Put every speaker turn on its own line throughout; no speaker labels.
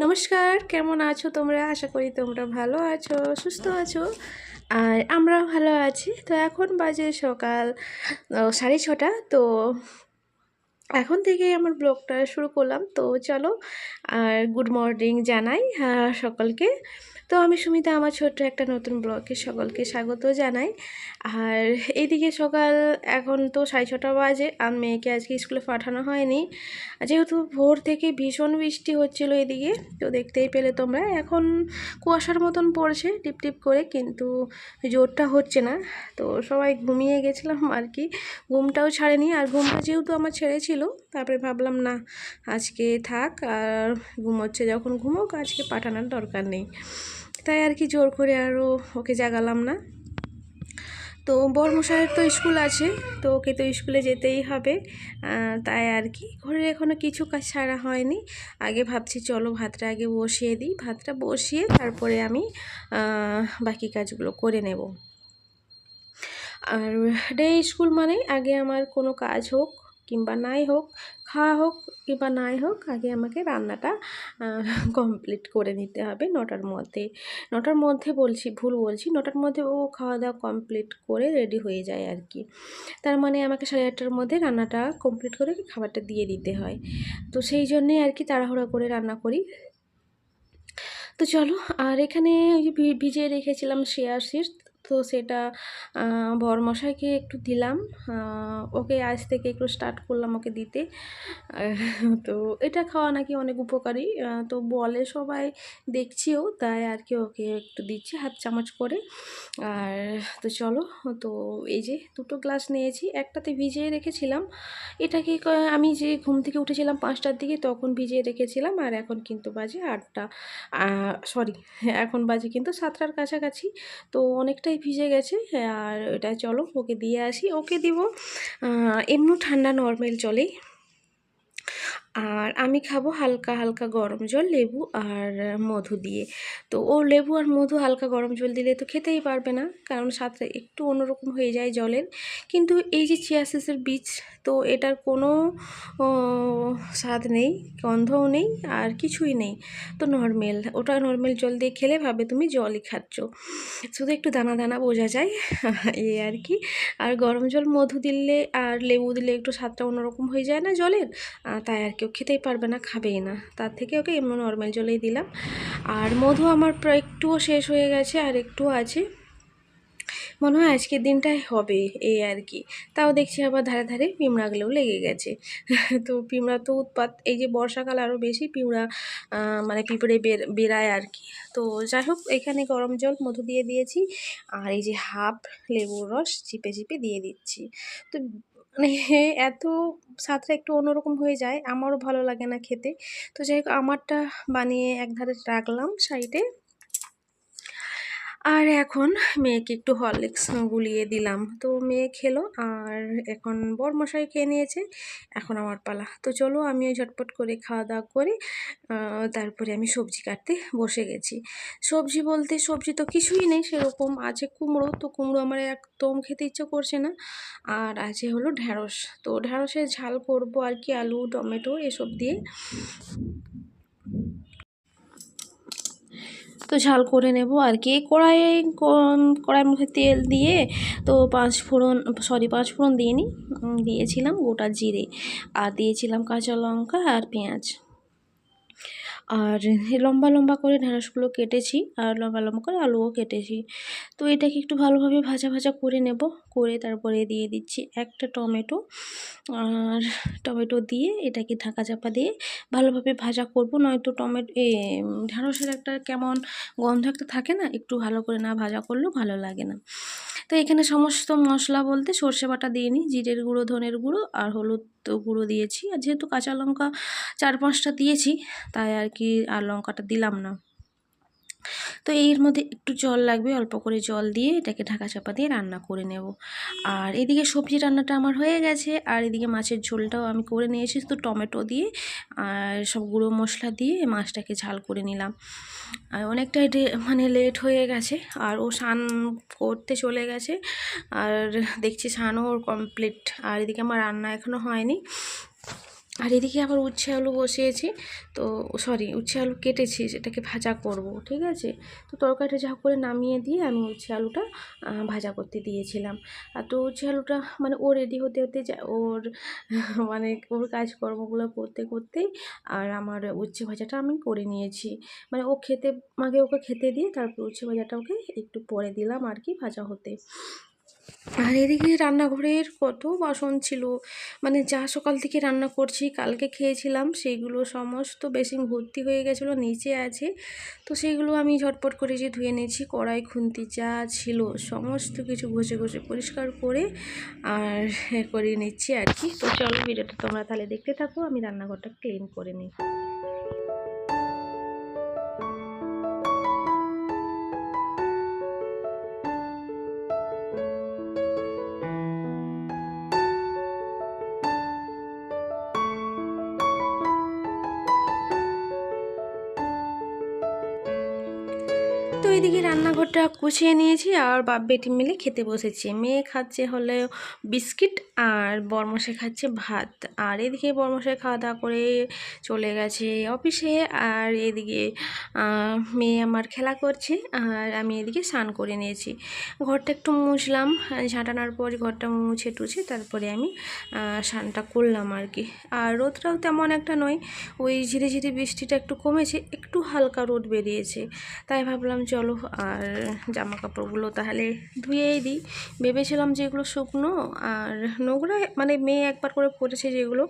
নমস্কার, কেমন আছো তোমরা? আশা করি তোমরা ভালো আছো, সুস্থ আছো। আর আমরাও ভালো আছি। তো এখন বাজে সকাল 6:30। তো এখন থেকে আমার ব্লগটা শুরু করলাম। তো চলো আর গুড মর্নিং জানাই সকলকে। তো আমি সুমিতা, আমার ছোট্ট একটা নতুন ব্লগে সকলকে স্বাগত জানাই। আর এইদিকে সকাল এখন তো 6:30 বাজে, আর মেয়েকে আজকে স্কুলে পাঠানো হয়নি, যেহেতু ভোর থেকে ভীষণ বৃষ্টি হচ্ছিলো এদিকে। তো দেখতেই পেলে তোমরা, এখন কুয়াশার মতন পড়ছে টিপ টিপ করে, কিন্তু জোরটা হচ্ছে না। তো সবাই ঘুমিয়ে গেছিলাম আর কি, ঘুমটাও ছাড়েনি। আর ঘুমটা যেহেতু আমার ছেড়েছিল, তারপরে ভাবলাম না আজকে থাক, আর ঘুমোচ্ছে যখন ঘুমোক, আজকে পাঠানোর দরকার নেই। তাই আর কি জোর করে আরও ওকে জাগালাম না। তো বড়মশাইয়ের তো স্কুল আছে, তো ওকে তো স্কুলে যেতেই হবে। তাই আর কি ঘরের এখনও কিছু কাজ ছাড়া হয়নি। আগে ভাবছি চলো ভাতটা আগে বসিয়ে দিই, ভাতটা বসিয়ে তারপরে আমি বাকি কাজগুলো করে নেব। আর ডে স্কুল মানে আগে আমার কোনো কাজ হোক কিংবা নাই হোক, খাওয়া হোক কিংবা নাই হোক, আগে আমাকে রান্নাটা কমপ্লিট করে নিতে হবে 9টার মধ্যে। 9টার মধ্যে বলছি, ভুল বলছি, 9টার মধ্যে ও খাওয়া দাওয়া কমপ্লিট করে রেডি হয়ে যায় আর কি। তার মানে আমাকে 8:30টার মধ্যে রান্নাটা কমপ্লিট করে খাবারটা দিয়ে দিতে হয়। তো সেই জন্যেই আর কি তাড়াহুড়া করে রান্না করি। তো চলো, আর এখানে ওই যে ভিজিয়ে রেখেছিলাম চিয়া সিডস, তো সেটা বরমশাইকে একটু দিলাম। ওকে আজ থেকে একটু স্টার্ট করলাম ওকে দিতে। তো এটা খাওয়া নাকি অনেক উপকারী, তো বলে সবাই, দেখছিও, তাই আর কি ওকে একটু দিচ্ছি হাত চামচ করে। আর তো চলো, তো এই যে দুটো গ্লাস নিয়েছি, একটাতে ভিজিয়ে রেখেছিলাম। এটাকে আমি যে ঘুম থেকে উঠেছিলাম 5টার দিকে, তখন ভিজিয়ে রেখেছিলাম। আর এখন কিন্তু বাজে 8টা, সরি, এখন বাজে কিন্তু 7টার কাছাকাছি। তো অনেকটাই ভিজে গেছে। আর এটা চলো ওকে দিয়ে আসি। ওকে দিব এমনি ঠান্ডা নর্মাল জলেই। আর আমি খাবো হালকা হালকা গরম জল, লেবু আর মধু দিয়ে। তো ও লেবু আর মধু হালকা গরম জল দিলে তো খেতেই পারবে না, কারণ স্বাদটা একটু অন্যরকম হয়ে যায় জলের। কিন্তু এই যে চিয়া সিডসের বীজ, তো এটার কোনো স্বাদ নেই, গন্ধও নেই, আর কিছুই নেই। তো নর্মাল, ওটা নর্মাল জল দিয়ে খেলে ভাবে তুমি জলই খাচ্ছ, শুধু একটু দানা দানা বোঝা যায়। এই আর কি। আর গরম জল মধু দিলে আর লেবু দিলে একটু স্বাদটা অন্যরকম হয়ে যায় না জলের, তাই আর কেউ খেতেই পারবে না, খাবেই না। তার থেকে ওকে এমন নর্মাল জলেই দিলাম। আর মধু আমার প্রায় একটুও শেষ হয়ে গেছে, আর একটু আছে, মনে হয় আজকের দিনটাই হবে এই আর কি। তাও দেখছি আবার ধারে ধারে পিঁমড়াগুলোও লেগে গেছে। তো পিঁমড়া তো উৎপাত, এই যে বর্ষাকাল আরও বেশি পিঁমড়া মানে পিঁপড়ে বেরায় আর কি। তো যাই হোক, এখানে গরম জল মধু দিয়ে দিয়েছি, আর এই যে হাফ লেবুর রস চিপে চিপে দিয়ে দিচ্ছি। তো মানে এত স্বাদটা একটু অন্যরকম হয়ে যায়, আমারও ভালো লাগে না খেতে। তো যাই হোক, আমারটা বানিয়ে একধারে রাখলাম সাইডে। আর এখন মেয়েকে একটু হরলিক্স গুলিয়ে দিলাম, তো মেয়ে খেলো। আর এখন বরমশাই খেয়ে নিয়েছে, এখন আমার পালা। তো চলো আমিও ঝটপট করে খাওয়া দাওয়া করে তারপরে আমি সবজি কাটতে বসে গেছি। সবজি বলতে সবজি তো কিছুই নেই সেরকম, আছে কুমড়ো, তো কুমড়ো আমার একদম খেতে ইচ্ছে করছে না। আর আছে হলো ঢ্যাঁড়স, তো ঢ্যাঁড়সের ঝাল করবো আর কি, আলু টমেটো এসব দিয়ে। তো ঝাল করে নেব আর কি। কড়াইয়ের মধ্যে তেল দিয়ে, তো পাঁচ ফোড়ন দিইনি, দিয়েছিলাম গোটা জিরে, আর দিয়েছিলাম কাঁচা লঙ্কা আর পেঁয়াজ। আর লম্বা লম্বা করে ঢেঁড়সগুলো কেটেছি, আর লম্বা লম্বা করে আলুও কেটেছি। তো এটাকে একটু ভালোভাবে ভাজা ভাজা করে নেব, করে তারপরে দিয়ে দিচ্ছি একটা টমেটো। আর টমেটো দিয়ে এটাকে ঢাকা চাপা দিয়ে ভালোভাবে ভাজা করব, নয়তো ঢেঁড়সের একটা কেমন গন্ধ একটা থাকে না, একটু ভালো করে না ভাজা করলেও ভালো লাগে না। তো এখানে সমস্ত মশলা বলতে সর্ষে বাটা দিইনি, জিরের গুঁড়ো, ধনের গুঁড়ো আর হলুদ গুঁড়ো দিয়েছি। আর যেহেতু কাঁচা লঙ্কা 4-5টা দিয়েছি, তাই আর কি আর লঙ্কাটা দিলাম না। তো এর মধ্যে একটু জল লাগবে, অল্প করে জল দিয়ে এটাকে ঢাকা চাপা দিয়ে রান্না করে নেব। আর এদিকে সবজি রান্নাটা আমার হয়ে গেছে, আর এদিকে মাছের ঝোলটাও আমি করে নিয়েছি, তো টমেটো দিয়ে আর সব গুঁড়ো মশলা দিয়ে মাছটাকে ঝাল করে নিলাম। আর অনেকটাই মানে লেট হয়ে গেছে, আর ও স্নান করতে চলে গেছে, আর দেখছি স্নানও ওর কমপ্লিট। আর এদিকে আমার রান্না এখনও হয়নি। আর এদিকে আবার উচ্ছে আলু বসিয়েছি, তো সরি উচ্ছে আলু কেটেছি, সেটাকে ভাজা করব, ঠিক আছে। তো তরকারিটা যা করে নামিয়ে দিয়ে আমি উচ্ছে আলুটা ভাজা করতে দিয়েছিলাম। আর তো উচ্ছে আলুটা মানে ও রেডি হতে হতে ওর মানে ওর কাজকর্মগুলো করতে করতেই আর আমার উচ্ছে ভাজাটা আমি করে নিয়েছি। মানে ও খেতে আগে ওকে খেতে দিয়ে তারপর উচ্ছে ভাজাটা ওকে একটু পরে দিলাম আর কি ভাজা হতে। আর এদিকে রান্নাঘরের কত বাসন ছিল, মানে যা সকাল থেকে রান্না করছি কালকে খেয়েছিলাম সেইগুলো সমস্ত বেসিন ভর্তি হয়ে গেছিলো, নিচে আছে। তো সেইগুলো আমি ঝটপট করে যে ধুয়ে নিয়েছি, কড়াই খুন্তি যা ছিল সমস্ত কিছু ঘষে ঘষে পরিষ্কার করে আর করে নিচ্ছি আর কি। তো চলো ভিডিওটা তোমরা তাহলে দেখতে থাকো, আমি রান্নাঘরটা ক্লিন করে নিই। তো এদিকে রান্নাঘরটা গুছিয়ে নিয়েছি আর বাপ বেটি মিলে খেতে বসেছি। মেয়ে খাচ্ছে হলে বিস্কিট আর বরমশাই খাচ্ছে ভাত। আর এদিকে বরমশাই খাওয়া দাওয়া করে চলে গেছে অফিসে, আর এদিকে মেয়ে আমার খেলা করছে আর আমি এদিকে স্নান করে নিয়েছি। ঘরটা একটু মুছলাম, ঝাঁটানোর পর ঘরটা মুছে টুছে তারপরে আমি স্নানটা করলাম আর কি। আর রোদটাও তেমন একটা নয়, ওই ঝিরে ঝিরে বৃষ্টিটা একটু কমেছে, একটু হালকা রোদ বেরিয়েছে। তাই ভাবলাম চলো আর জামা কাপড়গুলো তাহলে ধুয়েই দিই। ভেবেছিলাম যেগুলো শুকনো আর নোংরা, মানে মেয়ে একবার করে পরেছে যেগুলো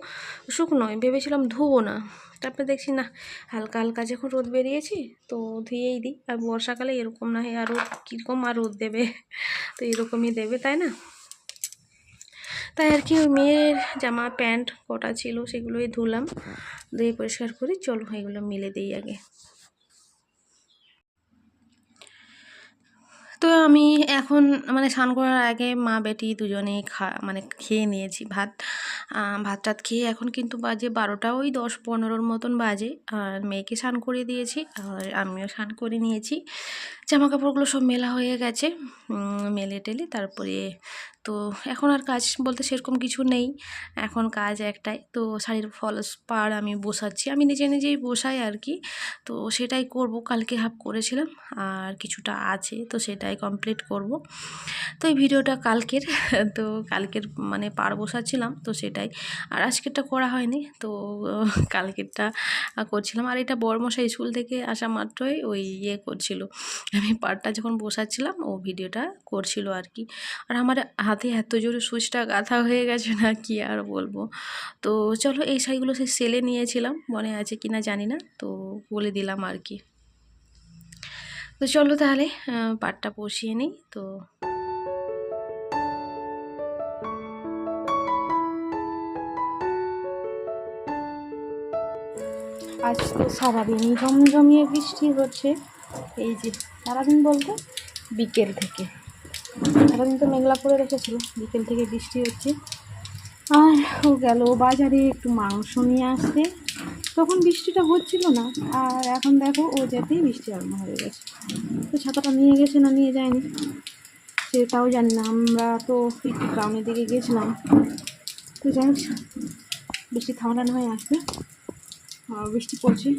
শুকনো, ভেবেছিলাম ধুবো না। তারপরে দেখছি না, হালকা হালকা যখন রোদ বেরিয়েছে তো ধুয়েই দিই। আর বর্ষাকালে এরকম না হয় আর রোদ কীরকম আর রোদ দেবে, তো এরকমই দেবে তাই না। তাই আর কি ওই মেয়ের জামা প্যান্ট কটা ছিল সেগুলোই ধুলাম, ধুয়ে পরিষ্কার করে চলো এগুলো মিলে দিই আগে। তো আমি এখন মানে স্নান করার আগে মা বেটি দুজনেই মানে খেয়ে নিয়েছি ভাত। ভাত টাত খেয়ে এখন কিন্তু বাজে 12টা ওই 10-15 মতন বাজে। আর মেয়েকে স্নান করে দিয়েছি আর আমিও স্নান করে নিয়েছি। জামা কাপড়গুলো সব মেলা হয়ে গেছে, মেলে টেলে তারপরে তো এখন আর কাজ বলতে সেরকম কিছু নেই। এখন কাজ একটাই, তো শাড়ির ফলস পাড় আমি বসাচ্ছি, আমি নিজে নিজেই বসাই আর কি। তো সেটাই করব, কালকে হাফ করেছিলাম আর কিছুটা আছে তো সেটাই কমপ্লিট করব। তো এই ভিডিওটা কালকের তো কালকের মানে পাড় বসাচ্ছিলাম তো সেটাই, আর আজকেরটা করা হয়নি, তো কালকেরটা করছিলাম। আর এটা বড়মশাই স্কুল থেকে আসা মাত্রই ওই করছিল, আমি পাড়টা যখন বসাচ্ছিলাম ও ভিডিওটা করছিল আর কি। আর আমার হাতে এত জোরে সুচটা গাঁথা হয়ে গেছে না কি আর বলবো। তো চলো এই শাড়িগুলো সে সেলে নিয়েছিলাম, মনে আছে কিনা জানি না, তো বলে দিলাম আর কি। তো চলো তাহলে পাটটা বসিয়ে নিই। তো আজ তো সারাদিনই জমজমিয়ে বৃষ্টি হচ্ছে, এই যে সারাদিন বলতে বিকেল থেকে, সারাদিন তো মেঘলা করে রেখেছিল, বিকেল থেকে বৃষ্টি হচ্ছে। আর ও গেল বাজারে একটু মাংস নিয়ে আসতে, তখন বৃষ্টিটা হচ্ছিল না, আর এখন দেখো ও যেতেই বৃষ্টি আরম্ভ হয়ে গেছে। তো ছাতাটা নিয়ে গেছে না নিয়ে যায়নি সেটাও জানি না, আমরা তো একটু গ্রামের দিকে গেছিলাম। তো যাই হোক বৃষ্টি থামানো হয়ে আসবে, আর বৃষ্টি পড়ছে।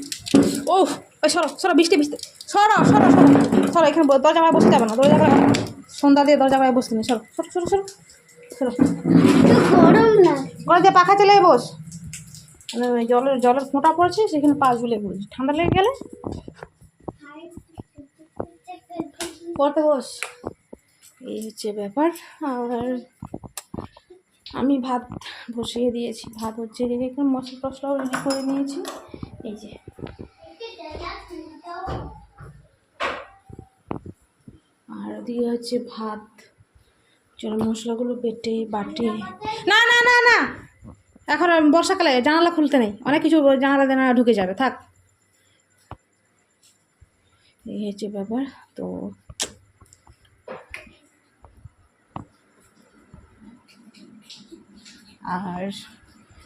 ও ওই সরো সরো, বৃষ্টি বৃষ্টি, সরো সরো সরো সরো, এখানে দরজা গায়ে বসতে যাবে না, দরজা গায়ে সন্ধ্যা দিয়ে দরজা গায়ে বসতে নেই, সরো সরো সরো সরো সরো, গরম না গরম পাখা চলে বস, জলের জলের ফোঁটা পড়ছে সেখানে পা ঝুলে বস, ঠান্ডা লেগে গেলে পড়তে বস, এই হচ্ছে ব্যাপার। আর আমি ভাত বসিয়ে দিয়েছি, ভাত হচ্ছে এদিকে মশলা টশলাও রেডি করে নিয়েছি, এই যে আর দিয়ে হচ্ছে ভাত, চলো মশলাগুলো বেটে বাটে। না না না না, এখন বর্ষাকালে জানালা খুলতে নেই, অনেক কিছু জানালা জানালা ঢুকে যাবে, থাক, এই হচ্ছে ব্যাপার। তো আর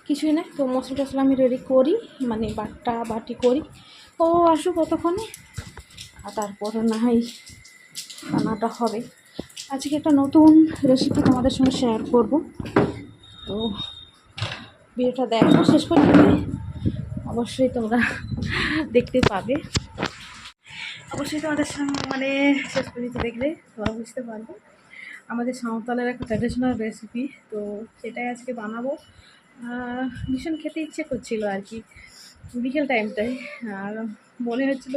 কিছুই না, তো মশলা টশলা আমি রেডি করি, মানে বাটি করি, ও আসুক কতক্ষণে, আর তারপর না হয় রান্নাটা হবে। আজকে একটা নতুন রেসিপি তোমাদের সঙ্গে শেয়ার করব। তো ভিডিওটা দেখো শেষ পর্যন্ত, অবশ্যই তোমরা দেখতে পাবে। অবশ্যই তোমাদের সঙ্গে মানে শেষ পর্যন্ত দেখলে তোমরা বুঝতে পারবে আমাদের সাঁওতালের একটা ট্র্যাডিশনাল রেসিপি। তো সেটাই আজকে বানাবো। ভীষণ খেতে ইচ্ছে করছিল আর কি বিকেল টাইমটায়, আর মনে হচ্ছিল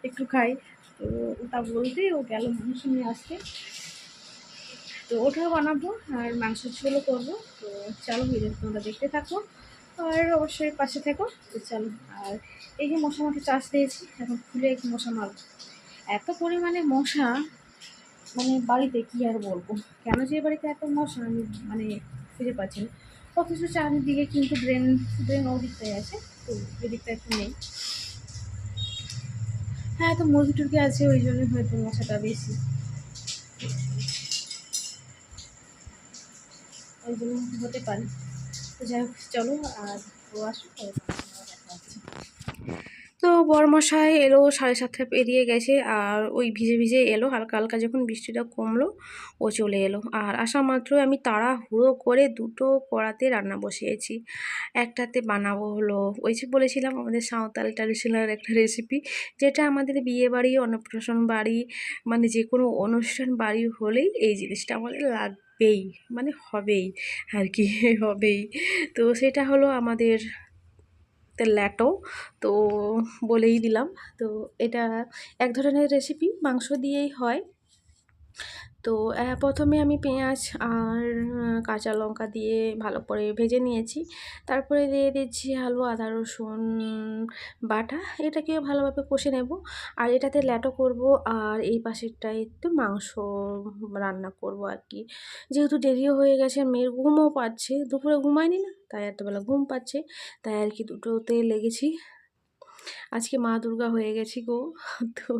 একটু খাই। তো ওটা বলতেই ও গেল মাংস নিয়ে আসতে, তো ওটাও বানাবো আর মাংসের ঝোলও করবো। তো চলো ভিডিও তোমরা দেখতে থাকো আর অবশ্যই পাশে থেকো। তো চলো, আর এই যে মশা মাঠে চাষ দিয়েছি, এখন খুলে একটু মশা মারবো। এত পরিমাণে মশা মানে বাড়িতে কি আর বলবো, কেন যে বাড়িতে এত মশা আমি মানে খুঁজে পাচ্ছি না। অথচ চারিদিকে কিন্তু ড্রেন ড্রেন ওদিকটাই আছে, তো এদিকটা একটু নেই। হ্যাঁ, তো মুরগি টুরগি আছে ওই জন্য হয়তো মশাটা বেশি, ওই জন্য হতে পারে। তো যাই হোক চলো, আর ও আসো দেখা হচ্ছে। তো বরমশাই এলো 7:30 পেরিয়ে গেছে, আর ওই ভিজে ভিজে এলো। হালকা হালকা যখন বৃষ্টিটা কমলো ও চলে এলো, আর আসা মাত্র আমি তাড়াহুড়ো করে দুটো কড়াতে রান্না বসিয়েছি। একটাতে বানাবো হলো ওই যে বলেছিলাম আমাদের সাঁওতাল ট্র্যাডিশনাল একটা রেসিপি, যেটা আমাদের বিয়ে বাড়ি, অন্নপ্রাশন বাড়ি, মানে যে কোনো অনুষ্ঠান বাড়ি হলেই এই জিনিসটা আমাদের লাগবেই, মানে হবেই আর কি হবেই। তো সেটা হলো আমাদের ল্যাটো। তো বলেই দিলাম, তো এটা এক ধরনের রেসিপি, মাংস দিয়েই হয়। তো প্রথমে আমি পেঁয়াজ আর কাঁচা লঙ্কা দিয়ে ভালো করে ভেজে নিয়েছি। তারপরে দিয়ে দিচ্ছি আলু, আদা, রসুন বাটা, এটাকে ভালোভাবে কষে নেব। আর এটাতে ল্যাটো করব, আর এই পাশেরটায় একটু মাংস রান্না করব আর কি। যেহেতু দেরিও হয়ে গেছে, মেয়ের ঘুমও পাচ্ছে, দুপুরে ঘুমায়নি না, তাই এতবেলা ঘুম পাচ্ছে, তাই আর কি দুটোতে লেগেছি। আজকে মা দুর্গা হয়ে গেছি গো। তো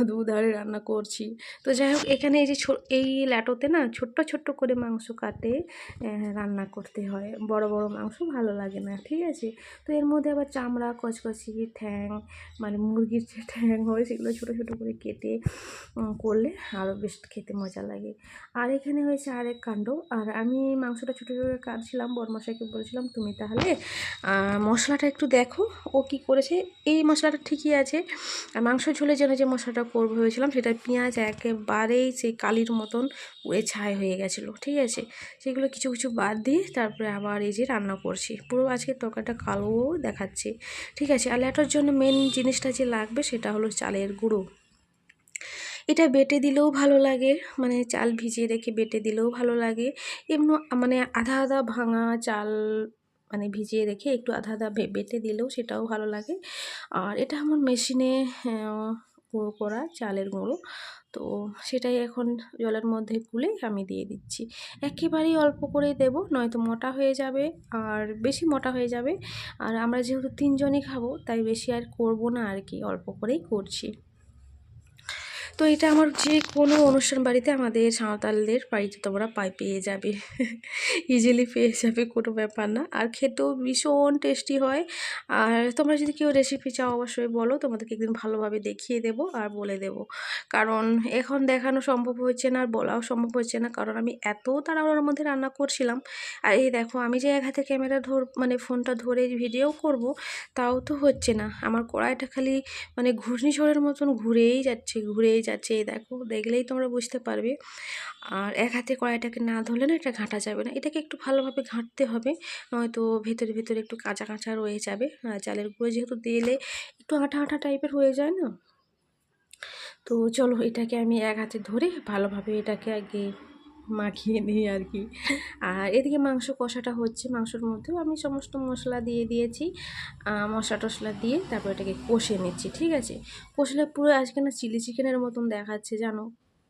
দুধারে রান্না করছি। তো যাই হোক, এখানে এই যে এই ল্যাটোতে না ছোট্ট ছোট্ট করে মাংস কাটে রান্না করতে হয়, বড় বড় মাংস ভালো লাগে না, ঠিক আছে। তো এর মধ্যে আবার চামড়া, কচকচি, ঠ্যাং, মানে মুরগির যে ঠ্যাং হয় সেগুলো ছোটো ছোটো করে কেটে করলে আরও বেশ খেতে মজা লাগে। আর এখানে হয়েছে আরেক কাণ্ড, আর আমি মাংসটা ছোটো ছোটো করে কাটছিলাম, বড়মশাইকে বলেছিলাম তুমি তাহলে মশলাটা একটু দেখো ও কী করেছে। এই মশলাটা ঠিকই আছে, আর মাংস ঝোলের জন্য যে মশলাটা করবো ভেবেছিলাম সেটা পেঁয়াজ একেবারেই সেই কালির মতন পুড়ে ছাই হয়ে গেছিলো, ঠিক আছে। সেগুলো কিছু কিছু বাদ দিয়ে তারপরে আবার এই যে রান্না করছি, পুরো আজকে তরকারিটা কালো দেখাচ্ছে, ঠিক আছে। আর ল্যাটোর জন্য মেন জিনিসটা যে লাগবে সেটা হলো চালের গুঁড়ো। এটা বেটে দিলেও ভালো লাগে, মানে চাল ভিজিয়ে রেখে বেটে দিলেও ভালো লাগে। এমনি মানে আধা আধা ভাঙা চাল মানে ভিজিয়ে রেখে একটু আধা আধা বেটে দিলেও সেটাও ভালো লাগে। আর এটা আমার মেশিনে গুঁড়ো করা চালের গুঁড়ো। তো সেটাই এখন জলের মধ্যে গুলে আমি দিয়ে দিচ্ছি। একেবারেই অল্প করেই দেবো, নয়তো মোটা হয়ে যাবে, আর বেশি মোটা হয়ে যাবে। আর আমরা যেহেতু 3 জনই খাবো, তাই বেশি আর করবো না আর কি, অল্প করেই করছি। তো এটা আমার যে কোনো অনুষ্ঠান বাড়িতে, আমাদের সাঁওতালদের বাড়িতে তোমরা পেয়ে যাবে ইজিলি পেয়ে যাবে, কোনো ব্যাপার না। আর খেতেও ভীষণ টেস্টি হয়। আর তোমরা যদি কেউ রেসিপি চাও অবশ্যই বলো, তোমাদেরকে একদিন ভালোভাবে দেখিয়ে দেবো আর বলে দেবো। কারণ এখন দেখানো সম্ভব হচ্ছে না আর বলাও সম্ভব হচ্ছে না, কারণ আমি এত তাড়াহুড়োর মধ্যে রান্না করছিলাম। আর এই দেখো, আমি যে এক হাতে ক্যামেরা মানে ফোনটা ধরে ভিডিও করব, তাও তো হচ্ছে না। আমার কড়াইটা খালি মানে ঘূর্ণিঝড়ের মতন ঘুরেই যাচ্ছে ঘুরেই যাচ্ছে, এই দেখো, দেখলেই তোমরা বুঝতে পারবে। আর এক হাতে কড়াইটাকে না ধরলে না এটা ঘাঁটা যাবে না, এটাকে একটু ভালোভাবে ঘাঁটতে হবে, নয়তো ভেতরে ভেতরে একটু কাঁচা কাঁচা রয়ে যাবে। চালের গুঁড়ো যেহেতু দিলে একটু আঠা আঠা টাইপের হয়ে যায় না। তো চলো, এটাকে আমি এক হাতে ধরে ভালোভাবে এটাকে আগে মাখিয়ে নিই আর কি। আর এদিকে মাংস কষাটা হচ্ছে, মাংসর মধ্যেও আমি সমস্ত মশলা দিয়ে দিয়েছি। মশলা টশলা দিয়ে তারপর এটাকে কষে নিচ্ছি, ঠিক আছে। কষলে পুরো আজকে না চিলি চিকেনের মতন দেখাচ্ছে, জানো,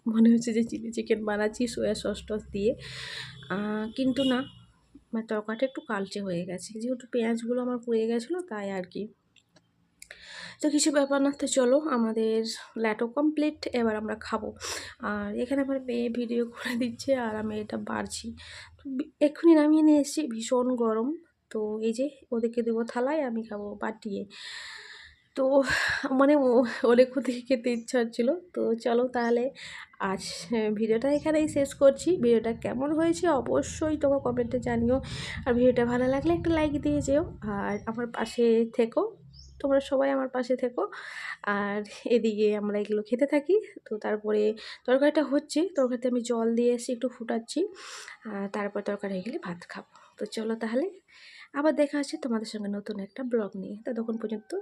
মনে হচ্ছে যে চিলি চিকেন বানাচ্ছি সোয়া সস টস দিয়ে। কিন্তু না, মানে তরকারিটা একটু কালচে হয়ে গেছে, যেহেতু পেঁয়াজগুলো আমার পুড়ে গেছিলো, তাই আর কি। তো কিছু ব্যাপার না, তো চলো আমাদের ল্যাটো কমপ্লিট, এবার আমরা খাবো। আর এখানে আমার মেয়ে ভিডিও করে দিচ্ছে আর আমি এটা বাড়ছি। তো এক্ষুনি নামিয়ে নিয়ে এসেছি, ভীষণ গরম। তো এই যে ওদেরকে দেবো থালায়, আমি খাবো বাটিয়ে। তো মানে অনেকক্ষণ থেকে খেতে ইচ্ছা হচ্ছিল। তো চলো তাহলে আজ ভিডিওটা এখানেই শেষ করছি। ভিডিওটা কেমন হয়েছে অবশ্যই তোমরা কমেন্টে জানিও। আর ভিডিওটা ভালো লাগলে একটা লাইক দিয়ে যেও, আর আমার পাশে থেকো, তোমরা সবাই আমার পাশে থেকো। আর এদিকে আমরা এগুলো খেতে থাকি। তো তারপরে তরকারিটা হচ্ছে, তরকারিতে আমি জল দিয়ে এসে একটু ফুটাচ্ছি, তারপর তরকারি হয়ে গেলে ভাত খাবো। তো চলো তাহলে আবার দেখা হচ্ছে তোমাদের সঙ্গে নতুন একটা ব্লগ নিয়ে। ততক্ষণ পর্যন্ত